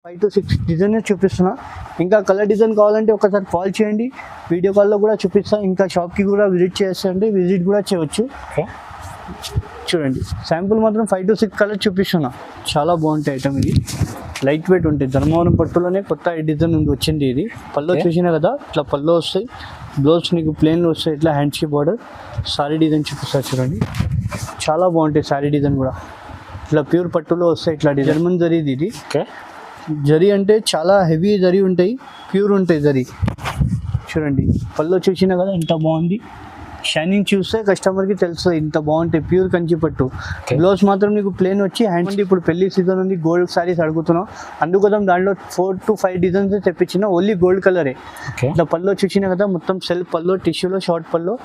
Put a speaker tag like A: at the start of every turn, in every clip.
A: 5 to 6 design చూపిస్తున్నా. ఇంకా colour design కావాలంటే ఒకసారి కాల్ చేయండి, వీడియో కాల్లో కూడా చూపిస్తా. ఇంకా షాప్కి కూడా విజిట్ చేస్తే విజిట్ కూడా చేయవచ్చు. చూడండి శాంపుల్ మాత్రం 5 to 6 కలర్ చూపిస్తున్నా. చాలా బాగుంటాయి ఐటమ్. ఇది లైట్ వెయిట్ ఉంటాయి. ధర్మవరం పట్టులోనే కొత్త డిజైన్ వచ్చింది. ఇది పల్లో చూసినా కదా, ఇట్లా పల్లో వస్తాయి. బ్లౌజ్ నీకు ప్లెయిన్లో వస్తాయి. ఇట్లా హ్యాండ్స్కి బార్డర్ సారీ డిజైన్ చూపిస్తా. చూడండి చాలా బాగుంటాయి. సారీ డిజైన్ కూడా ఇట్లా ప్యూర్ పట్టులో వస్తాయి. ఇట్లా జర్మన్ జరీది. ఇది జరీ అంటే చాలా హెవీ జరీ ఉంటాయి, ప్యూర్ ఉంటాయి జరీ. చూడండి పళ్ళు చూసినా కదా ఎంత బాగుంది. షైనింగ్ చూస్తే కస్టమర్కి తెలుస్తుంది ఇంత బాగుంటాయి. ప్యూర్ కంచి పట్టు. బ్లౌజ్ మాత్రం నీకు ప్లెయిన్ వచ్చి హ్యాండ్. ఇప్పుడు పెళ్లి సీజన్ ఉంది, గోల్డ్ సారీస్ అడుగుతున్నాం, అందుకోసం దాంట్లో 4 to 5 డిజైన్స్ తెప్పించిన. ఓన్లీ గోల్డ్ కలరే. ఇట్లా పళ్ళు చూసినా కదా, మొత్తం సెల్ఫ్ పళ్ళు, టిష్యూలో షార్ట్ పళ్ళు,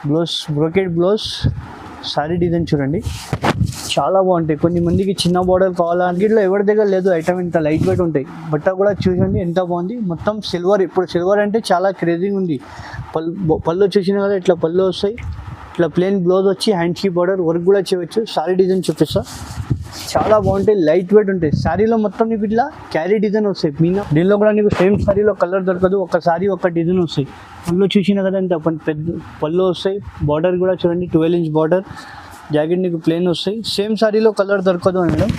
A: blouse brocade blouse, sorry design చూడండి చాలా బాగుంటాయి. కొన్ని మందికి చిన్న బార్డర్ కావాలంటే ఇట్లా ఎవరి దగ్గర లేదు ఐటమ్. ఇంత లైట్ వెయిట్ ఉంటాయి. బట్ట కూడా చూడండి ఎంత బాగుంది. మొత్తం సిల్వర్. ఇప్పుడు సిల్వర్ అంటే చాలా క్రేజీ ఉంది. పళ్ళు చూసినా కదా, ఇట్లా పళ్ళు వస్తాయి. ఇట్లా ప్లెయిన్ బ్లౌజ్ వచ్చి హ్యాండ్స్కి బార్డర్ వర్క్ కూడా చేయవచ్చు. సారీ డిజైన్ చూపిస్తా. చాలా బాగుంటాయి, లైట్ వెయిట్ ఉంటాయి. శారీలో మొత్తం నీకు ఇట్లా క్యారీ డిజైన్ వస్తాయి. మీనా దీనిలో కూడా నీకు సేమ్ శారీలో కలర్ దొరకదు. ఒక సారీ ఒక డిజైన్ వస్తాయి. పళ్ళు చూసినా కదా ఇంత పెద్ద పళ్ళు వస్తాయి. బార్డర్ కూడా చూడండి 12 inch బార్డర్. జాకెట్ నీకు ప్లెయిన్ వస్తాయి. సేమ్ సారీలో కలర్ దొరకదు మేడం.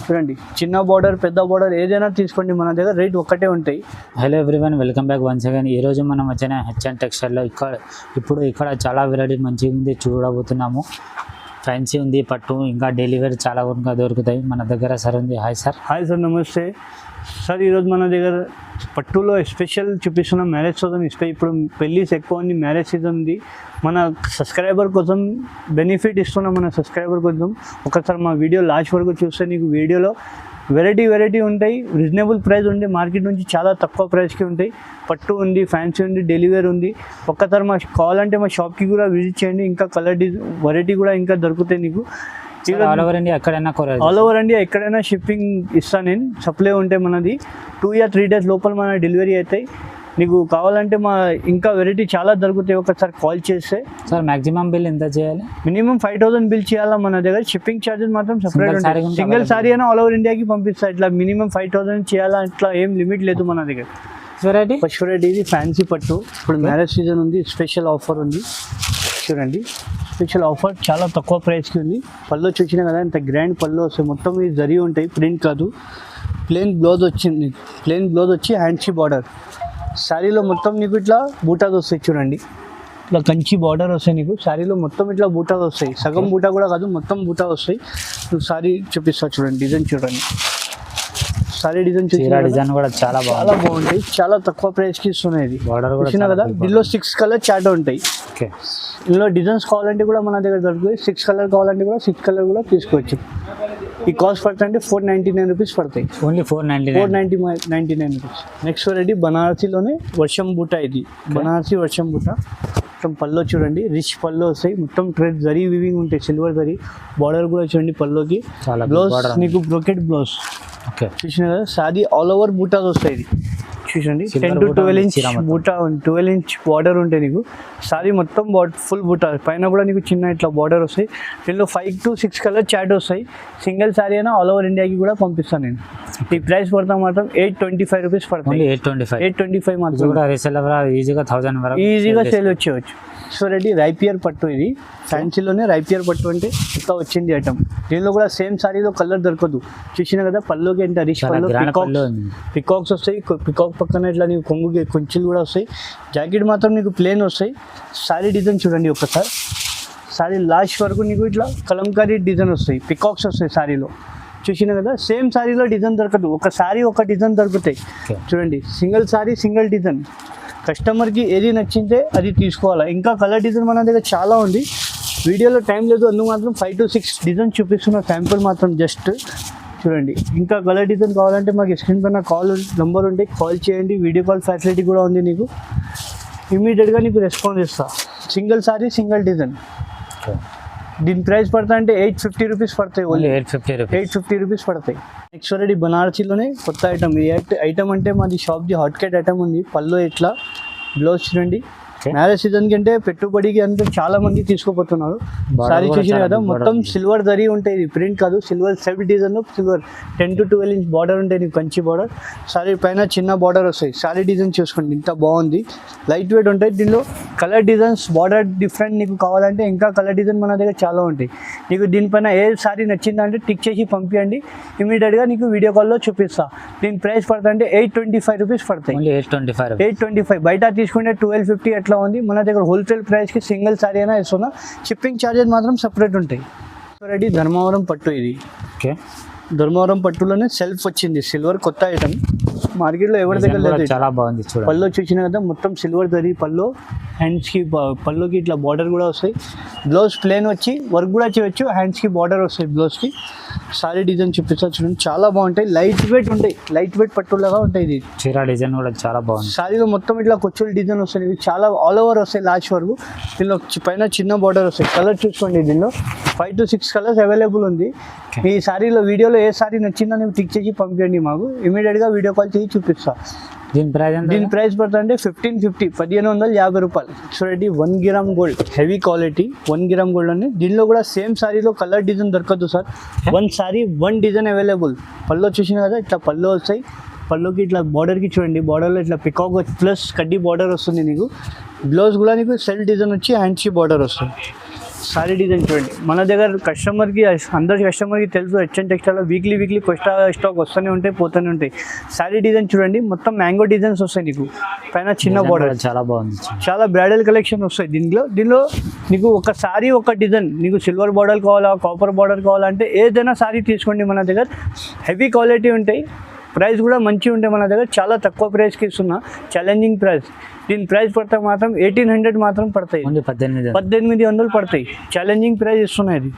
A: చూడండి చిన్న బార్డర్ పెద్ద బార్డర్ ఏదైనా తీసుకోండి, మన దగ్గర రేట్ ఒక్కటే ఉంటాయి.
B: Hello everyone, welcome back once again. ఈరోజు మనం వచ్చిన హెచ్ఎన్ టెక్స్టైల్లో ఇక్కడ చాలా వెరైటీ మంచిగా ఉంది చూడబోతున్నాము. ఫ్యాన్సీ ఉంది, పట్టు, ఇంకా డెలివరీ చాలా వరకు దొరుకుతాయి మన దగ్గర. సార్ ఉంది. Hi sir.
A: హాయ్ సార్, నమస్తే సార్. ఈరోజు మన దగ్గర పట్టులో స్పెషల్ చూపిస్తున్నాం. మ్యారేజ్ సీజన్ ఇప్పుడు పెళ్ళిస్ ఎక్కువ ఉంది, మ్యారేజ్ సీజన్ ఉంది. మన సబ్స్క్రైబర్ కోసం బెనిఫిట్ ఇస్తున్నాం. మన సబ్స్క్రైబర్ కోసం ఒకసారి మా వీడియో లాస్ట్ వరకు చూస్తే నీకు వీడియోలో వెరైటీ ఉంటాయి. రీజనబుల్ ప్రైస్ ఉంది. మార్కెట్ నుంచి చాలా తక్కువ ప్రైస్కి ఉంటాయి. పట్టు ఉంది, ఫ్యాన్సీ ఉంది, డెలివరీ ఉంది. ఒక్కసారి మా కావాలంటే మా షాప్కి కూడా విజిట్ చేయండి. ఇంకా కలర్ వెరైటీ కూడా ఇంకా దొరుకుతాయి నీకు.
B: ఆల్ ఓవర్ ఇండియా ఎక్కడైనా
A: ఆల్ ఓవర్ ఇండియా ఎక్కడైనా షిప్పింగ్ ఇస్తాను నేను. సప్లై ఉంటే మనది 2 or 3 days లోపల మన డెలివరీ అవుతాయి. నీకు కావాలంటే మా ఇంకా వెరైటీ చాలా దొరుకుతాయి. ఒకసారి కాల్ చేస్తే.
B: సార్ మ్యాక్సిమం బిల్ ఎంత చేయాలి?
A: మినిమం 5,000 బిల్ చేయాలా మన దగ్గర. షిప్పింగ్ ఛార్జెస్ మాత్రం సపరేట్ ఉంటాయి. సింగిల్ సారీ అయినా ఆల్ ఓవర్ ఇండియాకి పంపిస్తా. ఇట్లా మినిమం 5,000 చేయాలా, ఇట్లా ఏం లిమిట్ లేదు మన దగ్గర.
B: వెరైటీ
A: ఫస్ట్ వెరైటీ ఇది ఫ్యాన్సీ పట్టు. ఇప్పుడు మ్యారేజ్ సీజన్ ఉంది, స్పెషల్ ఆఫర్ ఉంది. చూడండి స్పెషల్ ఆఫర్ చాలా తక్కువ ప్రైస్కి ఉంది. పళ్ళు చూసినా కదా ఇంత గ్రాండ్ పళ్ళు వస్తాయి. మొత్తం ఇది జరీ ఉంటాయి, ప్రింట్ కాదు. ప్లెయిన్ బ్లౌజ్ వచ్చింది. ప్లెయిన్ బ్లౌజ్ వచ్చి హ్యాండ్స్కి బార్డర్. శారీలో మొత్తం నీకు ఇట్లా బూటాస్ వస్తాయి. చూడండి ఇట్లా కంచి బార్డర్ వస్తాయి నీకు. శారీలో మొత్తం ఇట్లా బూటాస్ వస్తాయి. సగం బూటా కూడా కాదు, మొత్తం బూటా వస్తాయి. నువ్వు శారీ చూపిస్తా. చూడండి డిజైన్ చూడండి. సారీ డిజైన్
B: డిజైన్ కూడా చాలా
A: బాగుంటాయి. చాలా తక్కువ ప్రైస్కి ఇస్తున్నాయి. ఇది బార్డర్ చూసినా కదా. దీనిలో 6 color చార్ట్ ఉంటాయి. ఇందులో డిజైన్స్ కావాలంటే కూడా మన దగ్గర దొరుకుతాయి. 6 color కావాలంటే కూడా 6 color కూడా తీసుకోవచ్చు. ఈ కాస్ట్ పడుతుంది అంటే 499 రూపీస్ పడతాయి.
B: Only
A: 499 rupees. నెక్స్ట్ వెరైటీ బనారసీలోనే వర్షం బూట. ఇది బనారసీ వర్షం బూట. మొత్తం పల్లో చూడండి రిచ్ పల్లో వస్తాయి. మొత్తం థ్రెడ్ జరీ వీవింగ్ ఉంటాయి, సిల్వర్ జరీ. బార్డర్ కూడా చూడండి పల్లోకి. బ్లౌజ్ నీకు బ్రోకెట్ బ్లౌజ్ చూసిన కదా. సారీ ఆల్ ఓవర్ బూటాస్ వస్తాయి. ఇది చూసండి 10 to 12 inch బూటా, 12 inch బార్డర్ ఉంటాయి నీకు. సారీ మొత్తం ఫుల్ బూటా. పైన కూడా నీకు చిన్న ఇట్లా బార్డర్ వస్తాయి. దీనిలో 5 to 6 color చార్ట్ వస్తాయి. సింగిల్ సారీ అయినా ఆల్ ఓవర్ ఇండియాకి కూడా పంపిస్తాను నేను. ఈ ప్రైస్ పడతా మాత్రం 825 రూపీస్ పడుతుంది. 825 మాత్రం.
B: ఈజీగా 1000 వరకు
A: ఈజీగా సేల్ వచ్చేవచ్చు. సో రెడీ రైపియర్ పట్టు. ఇది ఫ్యాన్సీలోనే రైపియర్ పట్టు అంటే ఇట్లా వచ్చింది ఐటమ్. దీనిలో కూడా సేమ్ సారీలో కలర్ దొరకదు. చూసినా కదా పల్లోకి ఎంత రిచ్ పల్లో. పికాక్స్ వస్తాయి. పికాక్ పక్కన ఇట్లా నీకు కొంగుకి కొంచెలు కూడా వస్తాయి. జాకెట్ మాత్రం నీకు ప్లెయిన్ వస్తాయి. సారీ డిజైన్ చూడండి ఒకసారి. సారీ లాస్ట్ వరకు నీకు ఇట్లా కలంకారీ డిజైన్ వస్తాయి. పికాక్స్ వస్తాయి సారీలో. చూసినా కదా సేమ్ సారీలో డిజైన్ దొరకదు. ఒక సారీ ఒక డిజైన్ దొరుకుతాయి. చూడండి సింగిల్ సారీ సింగిల్ డిజైన్. కస్టమర్కి ఏది నచ్చిందే అది తీసుకోవాలా. ఇంకా కలర్ డిజైన్ మన దగ్గర చాలా ఉంది. వీడియోలో టైం లేదు, అందుకు మాత్రం 5 to 6 డిజైన్ చూపిస్తున్న. శాంపుల్ మాత్రం జస్ట్ చూడండి. ఇంకా కలర్ డిజైన్ కావాలంటే మాకు స్క్రీన్ పైన కాల్ నెంబర్ ఉంటే కాల్ చేయండి. వీడియో కాల్ ఫెసిలిటీ కూడా ఉంది నీకు. ఇమీడియట్గా నీకు రెస్పాన్స్ ఇస్తా. Single sari single design. దీని ప్రైస్ పడతా అంటే 850 రూపీస్ పడతాయి. ఓన్లీ 850 రూపీస్ పడతాయి. నెక్స్ట్ ఆల్రెడీ బనారసీలోనే కొత్త ఐటమ్. ఈ ఐటమ్ అంటే మాది షాప్ది హాట్ కేట్ ఐటమ్ ఉంది. పళ్ళు ఇట్లా బ్లౌజ్ చూడండి మ్యారేజ్ సీజన్ కంటే పెట్టుబడికి అంటే చాలా మంది తీసుకోపోతున్నారు.
B: Border
A: సారీ
B: కూడా
A: చూసిన
B: చాలా
A: కదా
B: big border
A: మొత్తం
B: ఉంది.
A: సిల్వర్ జరీ ఉంటాయి, ఇది ప్రింట్ కాదు, silver self design silver 10 to 12 inch border ఉంటాయి నీకు, కంచి బార్డర్. సారీ పైన చిన్న బార్డర్ వస్తాయి. సారీ డిజైన్ చూసుకోండి ఇంత బాగుంది, లైట్ వెయిట్ ఉంటాయి. దీనిలో కలర్ డిజైన్స్ బార్డర్ డిఫరెంట్ నీకు కావాలంటే ఇంకా కలర్ డిజైన్ మన దగ్గర చాలా ఉంటాయి. నీకు దీనిపైన ఏ సారీ నచ్చిందంటే టిక్ చేసి పంపించండి, ఇమీడియట్గా నీకు వీడియో కాల్లో చూపిస్తా. దీని ప్రైస్ పడుతుంటే 825 రూపీస్ పడతాయి.
B: ఓన్లీ 825.
A: 825 బయట తీసుకుంటే 1250 ఎట్లా ఉంది. మన దగ్గర హోల్సేల్ ప్రైస్కి సింగిల్ సారీ అయినా ఇస్తున్నా, షిప్పింగ్ ఛార్జెస్ మాత్రం సపరేట్ ఉంటాయి. రెడీ ధర్మవరం పట్టు, ఇది
B: ఓకే,
A: ధర్మవరం పట్టులోనే సెల్ఫ్ వచ్చింది, సిల్వర్ కొత్త ఐటమ్, మార్కెట్లో ఎవరి దగ్గర
B: Design కూడా
A: లేదు.
B: చాలా బాగుంది చూడండి.
A: పళ్ళు చూసిన కదా మొత్తం సిల్వర్ జరీ పళ్ళు, హ్యాండ్స్కి పళ్ళుకి ఇట్లా బార్డర్ కూడా వస్తాయి. బ్లౌజ్ ప్లేన్ వచ్చి వర్క్ కూడా చేయొచ్చు, హ్యాండ్స్కి బార్డర్ వస్తాయి బ్లౌజ్కి. సారీ డిజైన్ చూపిస్తా చూడండి, చాలా బాగుంటాయి, లైట్ వెయిట్ ఉంటాయి, లైట్ వెయిట్ పట్టులాగా ఉంటాయి. ఇది
B: చీర డిజైన్ కూడా చాలా బాగుంది.
A: సారీలో మొత్తం ఇట్లా కొచ్చుల డిజైన్ వస్తాయి, ఇవి చాలా ఆల్ ఓవర్ వస్తాయి లాస్ట్ వరకు. దీనిలో పైన చిన్న బార్డర్ వస్తాయి. కలర్ చూసుకోండి, దీనిలో 5 to 6 కలర్స్ అవైలబుల్ ఉంది.
B: Okay.
A: ఈ సారీలో వీడియోలో ఏ సారీ నచ్చిందో ನೀವು టిక్ చేసి పంపించండి మాకు, ఇమీడియట్గా వీడియో కాల్ చేసి చూపిస్తా.
B: దీని ప్రైస్ ఎంత?
A: దీని ప్రైస్ పడుతుంటే 1550, 1550 రూపాయలు. చూడండి 1 gram gold, heavy quality 1 gram gold అని. దీనిలో కూడా సేమ్ సారీలో కలర్ డిజైన్ దొరకదు సార్, 1 సారీ 1 డిజైన్ అవైలబుల్. పళ్ళు చూసిన కదా ఇట్లా పళ్ళు వస్తాయి, పళ్ళుకి ఇట్లా బార్డర్కి చూడండి, బార్డర్లో ఇట్లా పికాక్ ప్లస్ కడ్డీ బార్డర్ వస్తుంది నీకు. బ్లౌజ్ కూడా నీకు సెల్ఫ్ డిజైన్ వచ్చి హ్యాండ్స్కి బార్డర్ వస్తుంది. సారీ డిజైన్ చూడండి, మన దగ్గర కస్టమర్కి అందరి కస్టమర్కి తెలుసు, హెచ్ఎన్ టెక్స్టైల్లో వీక్లీ కొత్త స్టాక్ వస్తూనే ఉంటాయి, పోతూనే ఉంటాయి. సారీ డిజైన్ చూడండి, మొత్తం మ్యాంగో డిజైన్స్ వస్తాయి నీకు, పైన చిన్న
B: Design
A: బార్డర్,
B: కూడా చాలా బాగుంది.
A: చాలా బ్రైడల్ కలెక్షన్ వస్తాయి. దీనిలో నీకు ఒక సారీ ఒక డిజైన్, నీకు సిల్వర్ బార్డర్ కావాలా, కాపర్ బార్డర్ కావాలంటే ఏదైనా సారీ తీసుకోండి, మన దగ్గర హెవీ క్వాలిటీ ఉంటాయి, ప్రైస్ కూడా మంచిగా ఉంటాయి. మన దగ్గర చాలా తక్కువ ప్రైస్కి ఇస్తున్నా, ఛాలెంజింగ్ ప్రైస్. దీని ప్రైస్ పడితే మాత్రం 1800 మాత్రం పడతాయి,
B: ఓన్లీ 1800.
A: 1800 పడతాయి, ఛాలెంజింగ్ ప్రైస్ ఇస్తున్నాయి. ఇది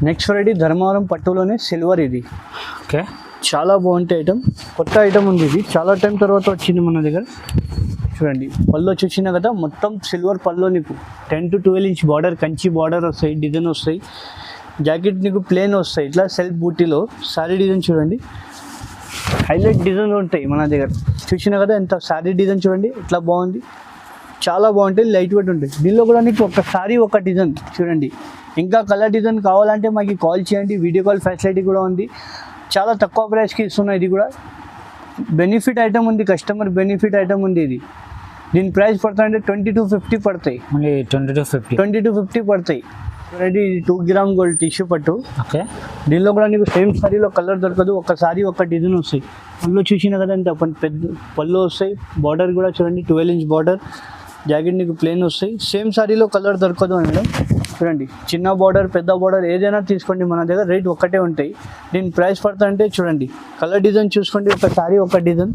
A: నెక్స్ట్ వెరైటీ ధర్మవరం పట్టులోనే సిల్వర్, ఇది
B: ఓకే,
A: చాలా బాగుంటాయి ఐటమ్, కొత్త ఐటమ్ ఉంది, ఇది చాలా టైం తర్వాత వచ్చింది మన దగ్గర. చూడండి పళ్ళు చూసినా కదా మొత్తం సిల్వర్ పళ్ళు, నీకు 10 to 12 inch border, Kanchi border వస్తాయి, డిజైన్ వస్తాయి. జాకెట్ నీకు ప్లేన్ వస్తాయి, ఇట్లా సెల్ఫ్ బూటీలో. సారీ డిజైన్ చూడండి, హైలైట్ డిజైన్ ఉంటాయి మన దగ్గర. చూసినా కదా ఎంత సారీ డిజైన్ చూడండి, ఇట్లా బాగుంది, చాలా బాగుంటాయి, లైట్ వెయిట్ ఉంటాయి. దీనిలో కూడా నీకు ఒక సారీ ఒక డిజైన్ చూడండి. ఇంకా కలర్ డిజైన్ కావాలంటే మాకు కాల్ చేయండి, వీడియో కాల్ ఫెసిలిటీ కూడా ఉంది. చాలా తక్కువ ప్రైస్కి ఇస్తున్నాయి, ఇది కూడా బెనిఫిట్ ఐటమ్ ఉంది, కస్టమర్ బెనిఫిట్ ఐటమ్ ఉంది ఇది. దీని ప్రైస్ పడుతుందంటే 2250 పడతాయి,
B: ఓన్లీ 2250.
A: 2250 పడతాయి. రెడీ 2 గ్రామ్ గోల్డ్ టిష్యూ పట్టు.
B: ఓకే,
A: దీనిలో కూడా నీకు సేమ్ సారీలో కలర్ దొరకదు, ఒక సారీ ఒక డిజైన్ వస్తాయి. పళ్ళు చూసినా కదా ఇంత పెద్ద పళ్ళు వస్తాయి, బార్డర్ కూడా చూడండి 12 ఇంచ్ బార్డర్, జాకెట్ నీకు ప్లేన్ వస్తాయి. సేమ్ సారీలో కలర్ దొరకదు మేడం. చూడండి చిన్న బార్డర్ పెద్ద బార్డర్ ఏదైనా తీసుకోండి, మన దగ్గర రేట్ ఒక్కటే ఉంటాయి. దీని ప్రైస్ పడుతుంటే చూడండి, కలర్ డిజైన్ చూసుకోండి, ఒక సారీ ఒక డిజైన్.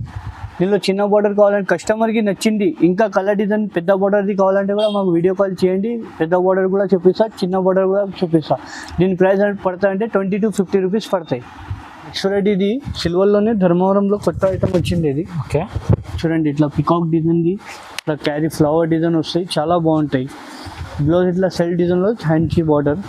A: దీనిలో చిన్న బార్డర్ కావాలంటే కస్టమర్కి నచ్చింది, ఇంకా కలర్ డిజైన్ పెద్ద బార్డర్ది కావాలంటే కూడా మాకు వీడియో కాల్ చేయండి, పెద్ద బార్డర్ కూడా చూపిస్తా, చిన్న బార్డర్ కూడా చూపిస్తా. దీని ప్రైస్ పడతాయంటే 2250 రూపీస్ పడతాయి. నెక్స్ట్ రెడీ ఇది సిల్వర్లోనే ధర్మవరంలో కొత్త ఐటమ్ వచ్చింది, ఇది
B: ఓకే,
A: చూడండి ఇట్లా పికాక్ డిజైన్ది, ఇట్లా క్యారీ ఫ్లవర్ డిజైన్ వస్తాయి, చాలా బాగుంటాయి. బ్లౌజ్ ఇట్లా సెల్ డిజైన్లో హ్యాండ్కి బార్డర్.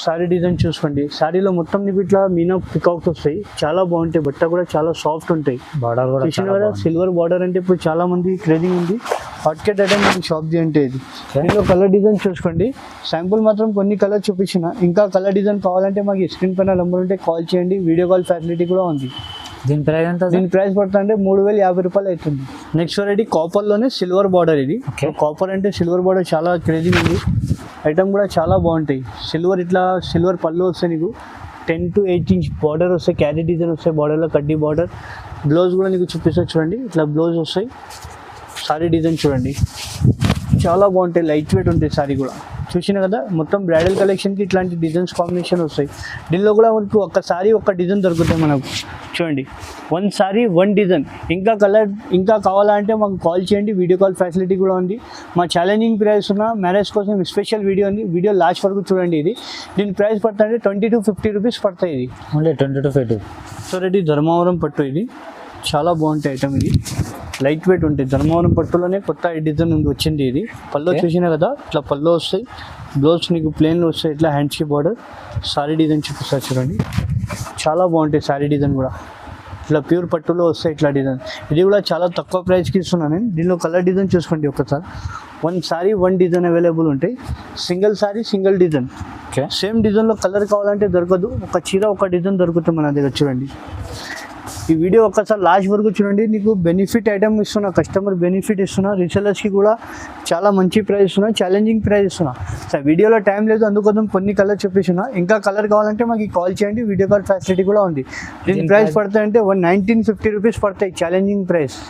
A: సారీ డిజైన్ చూసుకోండి, సారీలో మొత్తం నీకు ఇట్లా మీనా పికాక్స్ వస్తాయి, చాలా బాగుంటాయి, బట్ట కూడా చాలా సాఫ్ట్ ఉంటాయి.
B: బార్డర్ కూడా
A: చూసిన
B: చాలా
A: కదా
B: బాగుంది.
A: సిల్వర్ బార్డర్ అంటే ఇప్పుడు చాలా మంది క్రేజింగ్ ఉంది, హాట్ కేట్ ఐటమ్ మనకి షాప్ అంటే ఇది. దీనిలో కలర్ డిజైన్ చూసుకోండి, శాంపుల్ మాత్రం కొన్ని కలర్ చూపించిన, ఇంకా కలర్ డిజైన్ కావాలంటే మాకు స్క్రీన్ పైన నెంబర్ ఉంటే కాల్ చేయండి, వీడియో కాల్ ఫెసిలిటీ కూడా ఉంది.
B: దీని ప్రైస్ ఎంత?
A: దీని ప్రైస్ పడుతుందంటే 3050 రూపాయలు అవుతుంది. నెక్స్ట్ వెరైటీ కాపర్లోనే సిల్వర్ బార్డర్, ఇది
B: Okay.
A: కాపర్ అంటే సిల్వర్ బార్డర్ చాలా క్రేజింగ్ ఉంది, ఐటమ్ కూడా చాలా బాగుంటాయి. సిల్వర్ ఇట్లా సిల్వర్ పళ్ళు వస్తాయి నీకు, 10 to 8 ఇంచ్ బార్డర్ వస్తాయి, క్యారీ డిజైన్ వస్తాయి, బార్డర్లో కడ్డీ బార్డర్. బ్లౌజ్ కూడా నీకు చూపిస్తాయి చూడండి, ఇట్లా బ్లౌజ్ వస్తాయి. సారీ డిజైన్ చూడండి, చాలా బాగుంటాయి, లైట్ వెయిట్ ఉంటాయి సారీ కూడా. చూసినా కదా మొత్తం బ్రైడల్ కలెక్షన్కి ఇట్లాంటి డిజైన్స్ కాంబినేషన్ వస్తాయి. దీనిలో కూడా మనకు ఒక సారీ ఒక డిజైన్ దొరుకుతాయి మనకు. చూడండి 1 సారీ 1 డిజైన్. ఇంకా కలర్ ఇంకా కావాలంటే మాకు కాల్ చేయండి, వీడియో కాల్ ఫెసిలిటీ కూడా ఉంది. మా ఛాలెంజింగ్ ప్రైస్ ఉన్న మ్యారేజ్ కోసం స్పెషల్ వీడియో ఉంది, వీడియో లాస్ట్ వరకు చూడండి. ఇది దీని ప్రైస్ పడుతుంటే 2250 రూపీస్ పడతాయి. ఇది
B: ఓన్లీ 2250.
A: సో రెడీ ధర్మవరం పట్టు, ఇది చాలా బాగుంటాయి ఐటమ్, ఇది లైట్ వెయిట్ ఉంటాయి. ధర్మవరం పట్టులోనే కొత్త డిజైన్ వచ్చింది. ఇది పళ్ళు చూసినా కదా ఇట్లా పళ్ళు వస్తాయి, బ్లౌజ్ నీకు ప్లేన్ వస్తాయి, ఇట్లా హ్యాండ్స్కి బార్డర్. సారీ డిజైన్ చూపిస్తారు చూడండి, చాలా బాగుంటాయి సారీ డిజైన్ కూడా. ఇట్లా ప్యూర్ పట్టులో వస్తాయి ఇట్లా డిజైన్. ఇది కూడా చాలా తక్కువ ప్రైస్కి ఇస్తున్నాను నేను. దీనిలో కలర్ డిజైన్ చూసుకోండి ఒకసారి. One sari one design available ఉంటాయి. Single sari single design.
B: Okay,
A: same డిజైన్లో కలర్ కావాలంటే దొరకదు. ఒక చీర ఒక డిజైన్ దొరుకుతుంది మన దగ్గర. చూడండి ఈ వీడియో ఒక్కసారి లాస్ట్ వరకు చూడండి. నీకు బెనిఫిట్ ఐటమ్ ఇస్తున్నా, కస్టమర్ బెనిఫిట్ ఇస్తున్నా, రీసెలర్స్కి కూడా చాలా మంచి ప్రైస్ ఇస్తున్నా, ఛాలెంజింగ్ ప్రైస్ ఇస్తున్నా. సార్ వీడియోలో టైం లేదు, అందుకోసం కొన్ని కలర్ చూపిస్తున్నా. ఇంకా కలర్ కావాలంటే మాకు కాల్ చేయండి, వీడియో కాల్ ఫెసిలిటీ కూడా ఉంది. దీని ప్రైస్ పడతాయంటే 1950 రూపీస్ పడతాయి, ఛాలెంజింగ్ ప్రైస్.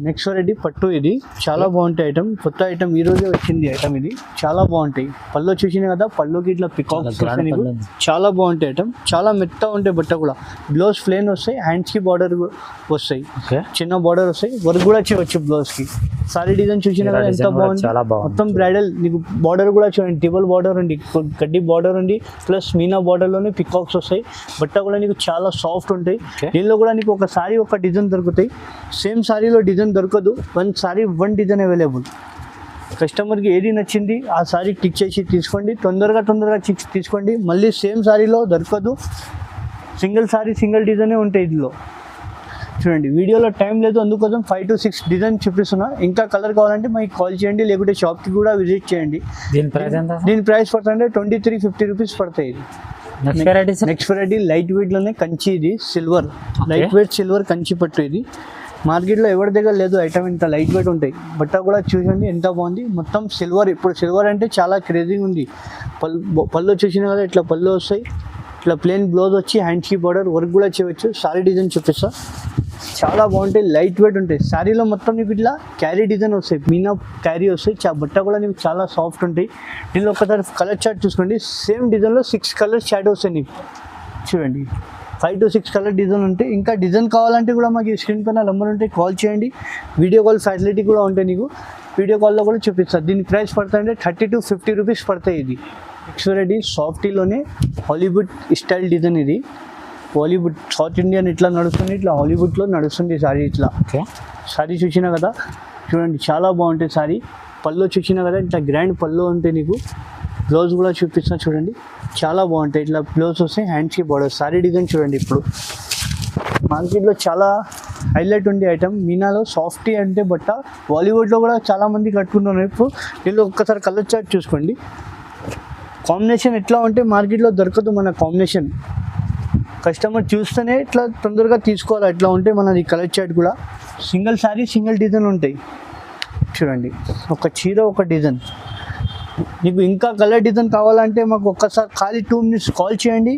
A: నెక్స్ట్ వెరైటీ పట్టు. ఇది చాలా బాగుంటాయి ఐటమ్, కొత్త ఐటమ్ ఈ రోజే వచ్చింది ఐటమ్. ఇది చాలా బాగుంటాయి. పళ్ళు చూసిన కదా, పళ్ళుకి ఇట్లా పికాక్స్ వస్తాయి నీకు. చాలా బాగుంటాయి ఐటమ్, చాలా మెత్తగా ఉంటాయి బట్ట కూడా. బ్లౌజ్ ప్లేన్ వస్తాయి, హ్యాండ్స్కి బార్డర్ వస్తాయి, చిన్న బార్డర్ వస్తాయి, వర్క్ కూడా చేయవచ్చు బ్లౌజ్కి. సారీ డిజైన్ చూసిన కదా ఎంత బాగుంది, మొత్తం బ్రైడల్. నీకు బార్డర్ కూడా చూడండి, టిబల్ బార్డర్ ఉంది, గడ్డి బార్డర్ ఉంది, ప్లస్ మీనా బార్డర్లోనే పికాక్స్ వస్తాయి. బట్ట కూడా నీకు చాలా సాఫ్ట్ ఉంటాయి. దీనిలో కూడా నీకు ఒక సారీ ఒక డిజైన్ దొరుకుతాయి. సేమ్ సారీలో డిజైన్ దొరకదు, one sari one design available. కస్టమర్కి ఏది నచ్చింది ఆ సారీ టిక్ చేసి తీసుకోండి, తొందరగా తీసుకోండి. మళ్ళీ సేమ్ సారీలో దొరకదు, సింగిల్ సారీ సింగిల్ డిజైనే ఉంటాయి ఇందులో. చూడండి వీడియోలో టైం లేదు, అందుకోసం 5 to 6 డిజైన్ చూపిస్తున్నా. ఇంకా కలర్ కావాలంటే మాకు కాల్ చేయండి, లేకుంటే షాప్కి కూడా విజిట్ చేయండి. దీని ప్రైస్ పడుతుంటే 2350 రూపీస్ పడతాయి. ఇది నెక్స్ట్ వెరైటీ లైట్ వెయిట్లోనే కంచి. ఇది silver, light weight silver Kanchi పట్టు. ఇది మార్కెట్లో ఎవరి దగ్గర లేదు ఐటమ్, ఇంత లైట్ వెయిట్ ఉంటాయి. బట్ట కూడా చూడండి ఎంత బాగుంది, మొత్తం సిల్వర్. ఇప్పుడు సిల్వర్ అంటే చాలా క్రేజీగా ఉంది. పళ్ళు చూసినా కదా ఇట్లా పళ్ళు వస్తాయి, ఇట్లా ప్లెయిన్ బ్లౌజ్ వచ్చి హ్యాండ్స్కి బార్డర్, వర్క్ కూడా చేయవచ్చు. సారీ డిజైన్ చూపిస్తా, చాలా బాగుంటాయి, లైట్ వెయిట్ ఉంటాయి. శారీలో మొత్తం నీకు ఇట్లా క్యారీ డిజైన్ వస్తాయి, మీనా క్యారీ వస్తాయి. బట్ట కూడా నీకు చాలా సాఫ్ట్ ఉంటాయి. దీనిలో ఒకసారి కలర్ చార్ట్ చూసుకోండి. సేమ్ డిజైన్లో 6 కలర్స్ చార్ట్ వస్తాయి నీకు. చూడండి 5 to 6 కలర్ డిజైన్ ఉంటాయి. ఇంకా డిజైన్ కావాలంటే కూడా మాకు స్క్రీన్ పైన నెంబర్ ఉంటే కాల్ చేయండి, వీడియో కాల్ ఫెసిలిటీ కూడా ఉంటాయి నీకు. వీడియో కాల్లో కూడా చూపిస్తారు. దీని ప్రైస్ పడతాయంటే 30 to 50 రూపీస్ పడతాయి. ఇది నెక్స్ట్ వెరైటీ సాఫ్టీలోనే హాలీవుడ్ స్టైల్ డిజైన్. ఇది బాలీవుడ్, సౌత్ ఇండియన్ ఇట్లా నడుస్తుంది, ఇట్లా హాలీవుడ్లో నడుస్తుంది సారీ. ఇట్లా సారీ చూసినా కదా, చూడండి చాలా బాగుంటుంది సారీ. పళ్ళు చూసినా కదా ఇట్లా గ్రాండ్ పళ్ళు ఉంటాయి నీకు. బ్లౌజ్ కూడా చూపిస్తున్నా చూడండి, చాలా బాగుంటాయి. ఇట్లా బ్లౌజ్ వస్తాయి, హ్యాండ్స్కి బార్డర్. సారీ డిజైన్ చూడండి. ఇప్పుడు మార్కెట్లో చాలా హైలైట్ ఉండే ఐటమ్ మీనాలో సాఫ్టీ అంటే బట్ట. బాలీవుడ్లో కూడా చాలామంది కట్టుకుంటున్నారు. ఇప్పుడు దీనిలో ఒక్కసారి కలర్ చార్ట్ చూసుకోండి. కాంబినేషన్ ఎట్లా ఉంటే మార్కెట్లో దొరకదు మన కాంబినేషన్. కస్టమర్ చూస్తేనే ఇట్లా తొందరగా తీసుకోవాలి, అట్లా ఉంటే మనది కలర్ చార్ట్ కూడా. సింగిల్ సారీ సింగిల్ డిజైన్ ఉంటాయి. చూడండి ఒక చీర ఒక డిజైన్. నీకు ఇంకా కలర్ డిజైన్ కావాలంటే మాకు ఒక్కసారి ఖాళీ 2 minutes కాల్ చేయండి,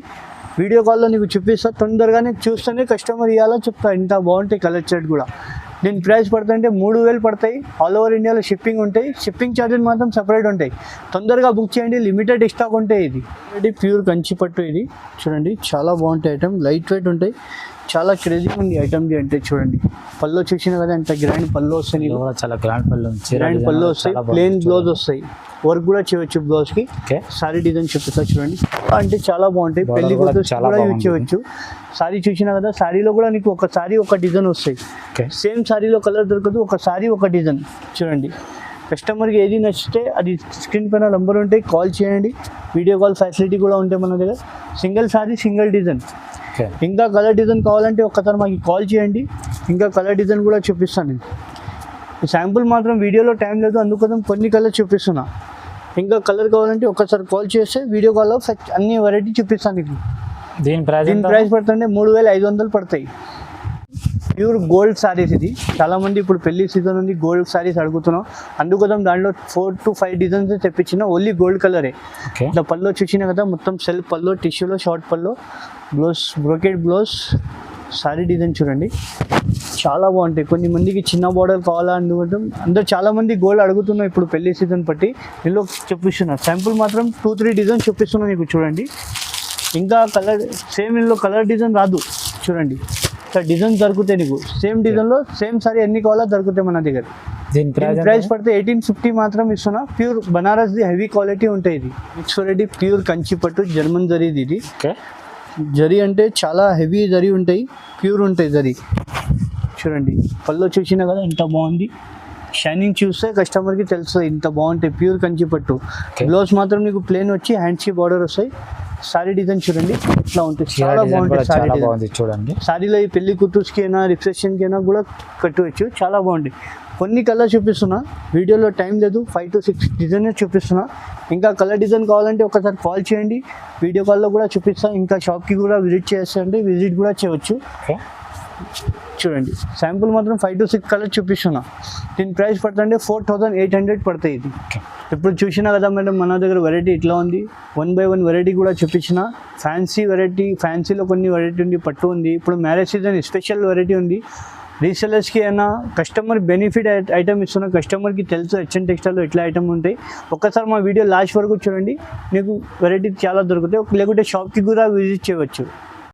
A: వీడియో కాల్లో నీకు చూపిస్తా. తొందరగానే చూస్తేనే కస్టమర్ ఇవ్వాలో చెప్తా. ఇంత బాగుంటాయి కలర్ చార్ట్ కూడా. దీని ప్రైస్ పడుతుంటే 3000 పడతాయి. ఆల్ ఓవర్ ఇండియాలో షిప్పింగ్ ఉంటాయి, షిప్పింగ్ ఛార్జెస్ మాత్రం సపరేట్ ఉంటాయి. తొందరగా బుక్ చేయండి, లిమిటెడ్ స్టాక్ ఉంటాయి. ఇది ప్యూర్ కంచి పట్టు. ఇది చూడండి చాలా బాగుంటాయి ఐటమ్, లైట్ వెయిట్ ఉంటాయి. చాలా క్రేజీగా ఉంది ఐటమ్ది అంటే. చూడండి పళ్ళు చూసినా కదా ఎంత గ్రాండ్ పళ్ళు వస్తాయి,
B: చాలా గ్రాండ్
A: పళ్ళు వస్తాయి, ప్లెయిన్ బ్లౌజ్ వస్తాయి, వర్క్ కూడా చేయవచ్చు బ్లౌజ్కి. సారీ డిజైన్ చూపిస్తా చూడండి, అంటే చాలా బాగుంటాయి. పెళ్లి కూడా యూజ్ చేయవచ్చు. సారీ చూసినా కదా, సారీలో కూడా నీకు ఒక సారీ ఒక డిజైన్ వస్తాయి. సేమ్ సారీలో కలర్ దొరకదు, ఒక సారీ ఒక డిజైన్. చూడండి కస్టమర్కి ఏది నచ్చితే అది స్క్రీన్ పైన నెంబర్ ఉంటాయి, కాల్ చేయండి. వీడియో కాల్ ఫెసిలిటీ కూడా ఉంటాయి మన దగ్గర. Single sari single design. ఇంకా కలర్ డిజైన్ కావాలంటే ఒక్కసారి మాకు కాల్ చేయండి, ఇంకా కలర్ డిజైన్ కూడా చూపిస్తాను నేను. శాంపుల్ మాత్రం వీడియోలో టైం లేదు, అందుకోసం కొన్ని కలర్ చూపిస్తున్నా. ఇంకా కలర్ కావాలంటే ఒక్కసారి కాల్ చేస్తే వీడియో కాల్లో అన్ని వెరైటీ చూపిస్తాను నీకు. దీని ప్రైస్ పడుతుంటే 3500 పడతాయి. Pure gold saris. ఇది చాలామంది ఇప్పుడు పెళ్లి సీజన్ ఉంది, గోల్డ్ సారీస్ అడుగుతున్నాం. అందుకోసం దాంట్లో 4 to 5 డిజైన్స్ తెప్పించిన, ఓన్లీ గోల్డ్ కలరే. ఇట్లా పళ్ళు చూసినా కదా, మొత్తం సెల్ఫ్ పళ్ళు, టిష్యూలో షార్ట్ పళ్ళు, blouse brocade blouse. Sorry design చూడండి చాలా బాగుంటాయి. కొన్ని మందికి చిన్న బార్డర్ కావాలా అందుకోసం అందరూ చాలామంది గోల్డ్ అడుగుతున్నాం ఇప్పుడు పెళ్లి సీజన్ బట్టి. ఇందులో చూపిస్తున్నా శాంపుల్ మాత్రం 2-3 డిజైన్స్ చూపిస్తున్నా నీకు. చూడండి ఇంకా కలర్ సేమ్ ఇందులో కలర్ డిజైన్ రాదు. చూడండి ఇట్లా డిజైన్ దొరుకుతాయి నీకు. సేమ్ డిజైన్లో సేమ్ సారీ ఎన్ని కావాలో దొరుకుతాయి మన దగ్గర. దీని ప్రైస్ పడితే 1850 మాత్రం ఇస్తున్నా. ప్యూర్ బనారస్ది హెవీ క్వాలిటీ ఉంటాయి. ఇది నెక్స్ట్ వెరైటీ ప్యూర్ కంచి పట్టు, జర్మన్ జరీది. ఇది జరీ అంటే చాలా హెవీ జరీ ఉంటాయి, ప్యూర్ ఉంటాయి జరీ. చూడండి పళ్ళు చూసినా కదా ఎంత బాగుంది. షైనింగ్ చూస్తే కస్టమర్కి తెలుస్తుంది ఇంత బాగుంటాయి. ప్యూర్ కంచి పట్టు. బ్లౌజ్ మాత్రం నీకు ప్లెయిన్ వచ్చి హ్యాండ్స్కి బార్డర్ వస్తాయి. సారీ డిజైన్ చూడండి ఇట్లా ఉంటుంది,
B: చీర
A: చాలా
B: డిజైన్ కూడా
A: బాగుంటుంది సారీ
B: చాలా
A: డిజైన్.
B: బాగుంది చూడండి.
A: సారీలో ఈ పెళ్లి కూతుర్స్కి అయినా రిసెప్షన్కి అయినా కూడా కట్టవచ్చు, చాలా బాగుంది. కొన్ని కలర్ చూపిస్తున్నా, వీడియోలో టైం లేదు, 5 to 6 డిజైన్ చూపిస్తున్నా. ఇంకా కలర్ డిజైన్ కావాలంటే ఒకసారి కాల్ చేయండి, వీడియో కాల్లో కూడా చూపిస్తా. ఇంకా షాప్కి కూడా విజిట్ చేస్తే విజిట్ కూడా చేయవచ్చు.
B: ఓకే,
A: చూడండి శాంపుల్ మాత్రం 5 to 6 కలర్ చూపిస్తున్నా. దీని ప్రైస్ పడుతుంటే 4800 పడతాయి ఇది.
B: ఓకే.
A: ఇప్పుడు చూసినా కదా మేడం, మన దగ్గర వెరైటీ ఇట్లా ఉంది. 1 by 1 వెరైటీ కూడా చూపించిన. ఫ్యాన్సీ వెరైటీ, ఫ్యాన్సీలో కొన్ని వెరైటీ ఉంది, పట్టు ఉంది. ఇప్పుడు మ్యారేజ్ సీజన్ స్పెషల్ వెరైటీ ఉంది. రీసెలర్స్కి అయినా కస్టమర్ బెనిఫిట్ ఐటమ్ ఇస్తున్న, కస్టమర్కి తెలుసు హెచ్ఎన్ టెక్స్టైల్లో ఇట్లా ఐటమ్ ఉంటాయి. ఒక్కసారి మా వీడియో లాస్ట్ వరకు చూడండి, మీకు వెరైటీ చాలా దొరుకుతాయి. లేకుంటే షాప్కి కూడా విజిట్ చేయవచ్చు.